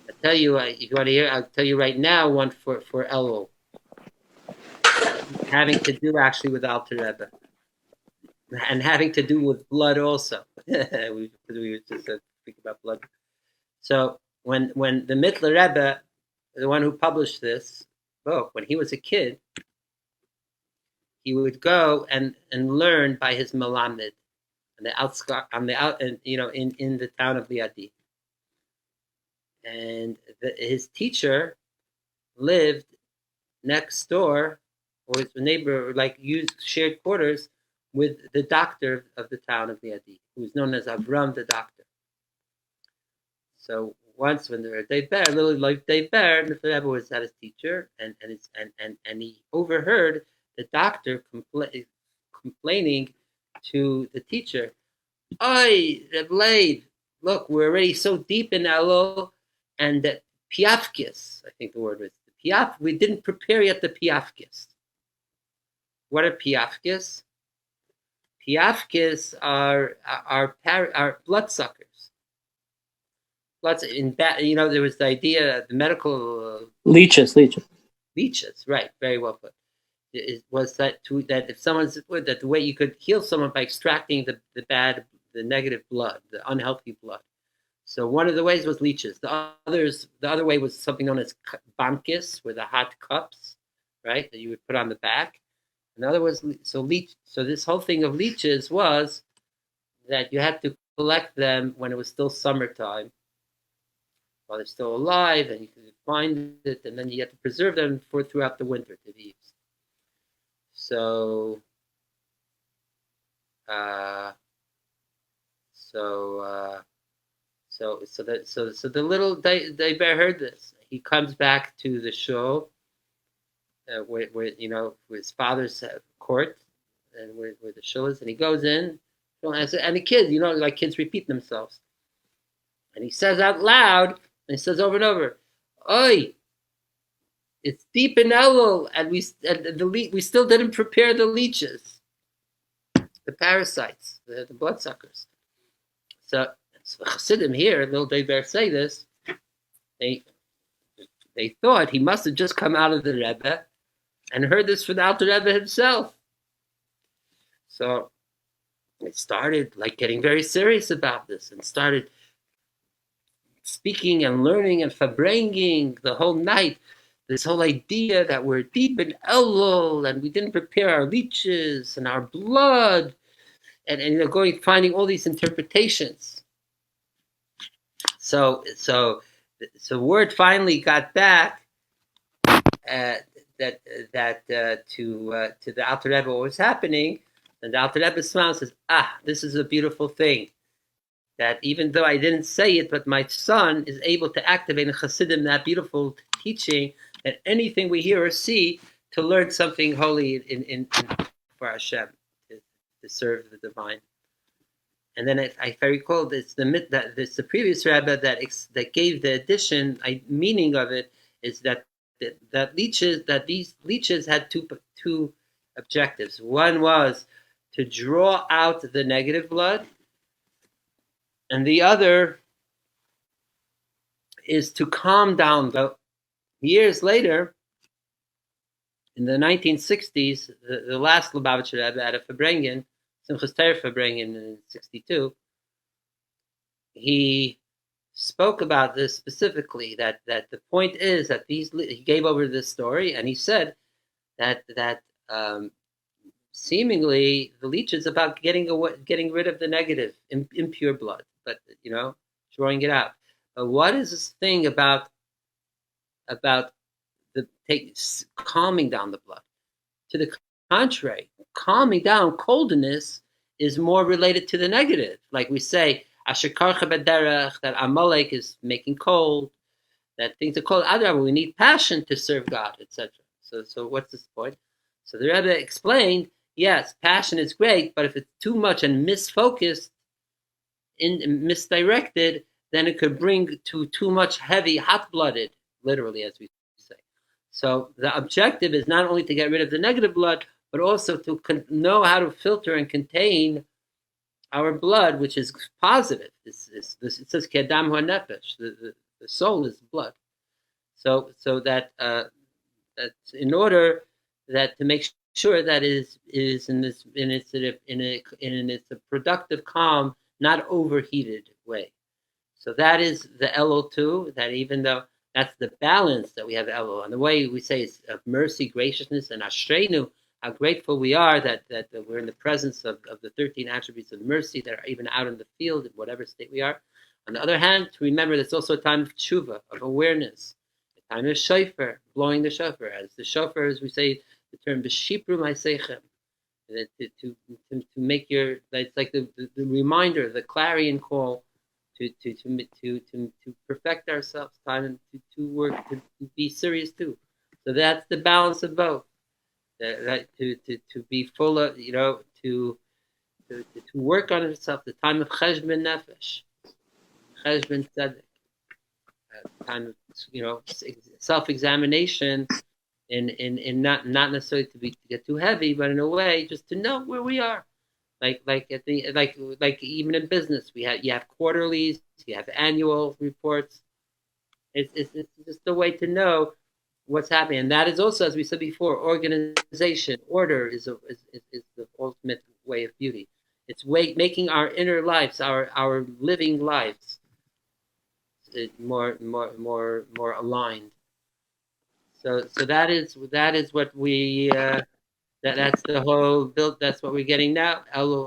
I'll tell you, if you want to hear, I'll tell you right now one for Elul, having to do actually with Alter Rebbe, and having to do with blood also. we were just speaking about blood. So when the Mitler Rebbe, the one who published this book, when he was a kid, he would go and learn by his Melamed on the outskirts, in the town of Liadi. And his teacher lived next door, or his neighbor, like used shared quarters with the doctor of the town of Liadi, who was known as Avram the doctor. So once when they were at Dave Bear, little like Dave Bear, Mr. Rebbe was at his teacher, and he overheard the doctor complaining to the teacher, "Oi, Reb Leib, look, we're already so deep in Elul, and that piafkis, I think the word was piaf. We didn't prepare yet the piafkis. What are piafkis? Piafkis are bloodsuckers. Lots in there was the idea, the medical Leeches. leeches, right? Very well put. It was that if someone's that the way you could heal someone by extracting the negative blood, the unhealthy blood. So one of the ways was leeches. The other way was something known as bamkis, with the hot cups, right, that you would put on the back. Another was so this whole thing of leeches was that you had to collect them when it was still summertime, while they're still alive, and you can find it, and then you have to preserve them for throughout the winter to be used. So the little Daiber heard this. He comes back to the show, where his father's court, and where the show is, and he goes in, and the kids, like kids repeat themselves, and he says out loud, and he says over and over, "Oi, it's deep in Elul, and we still didn't prepare the leeches, the parasites, the bloodsuckers." So Chassidim here, little Deiber say this, they thought he must have just come out of the Rebbe and heard this from the Alter Rebbe himself. So they started getting very serious about this, and started speaking and learning and fabringing the whole night this whole idea that we're deep in Elul and we didn't prepare our leeches and our blood, and going finding all these interpretations. So word finally got back to the Alter Rebbe what was happening, and the Alter Rebbe smiles and says, this is a beautiful thing. That even though I didn't say it, but my son is able to activate in Chassidim that beautiful teaching, that anything we hear or see, to learn something holy in for Hashem, to serve the divine. And then if I recall, it's the previous rabbi that gave the addition meaning of it, is that these leeches had two objectives. One was to draw out the negative blood, and the other is to calm down. Years later, in the 1960s, the last Lubavitcher Rebbe out of Fabrengen, Simchas Torah Fabrengen in 1962, he spoke about this specifically, that the point is that he gave over this story, and he said that seemingly the leech is about getting rid of the negative, impure blood, but drawing it out. But what is this thing about calming down the blood? To the contrary, calming down coldness is more related to the negative. Like we say, Asher karcha b'derech, that Amalek is making cold, that things are cold. Adrabah, we need passion to serve God, etc. So what's this point? So the Rebbe explained, yes, passion is great, but if it's too much and misfocused, misdirected, then it could bring to too much heavy, hot-blooded, literally, as we say. So the objective is not only to get rid of the negative blood, but also to know how to filter and contain our blood, which is positive. It says kedam ha'nefesh. The soul is blood. So that that's in order that to make sure that is in this in its a productive, calm, not overheated way. So that is the Elul too. That even though that's the balance that we have Elul, and the way we say it's of mercy, graciousness, and Ashreinu, how grateful we are that we're in the presence of the 13 attributes of mercy that are even out in the field in whatever state we are. On the other hand, to remember that's also a time of tshuva, of awareness, a time of shofar, blowing the shofar. As the shofar, as we say the term b'shipru ma'aseichem, to make your, it's like the reminder, the clarion call to perfect ourselves, time to work, to be serious too. So that's the balance of both. That to be full of, to work on yourself. The time of cheshbon nefesh, cheshbon tzedek, time of self-examination, in not necessarily to get too heavy, but in a way just to know where we are. Like even in business, you have quarterlies, you have annual reports. It's just a way to know what's happening, and that is also, as we said before, organization, order is the ultimate way of beauty. It's making our inner lives, our living lives, more aligned. So that is what we that's the whole build. That's what we're getting now. Elul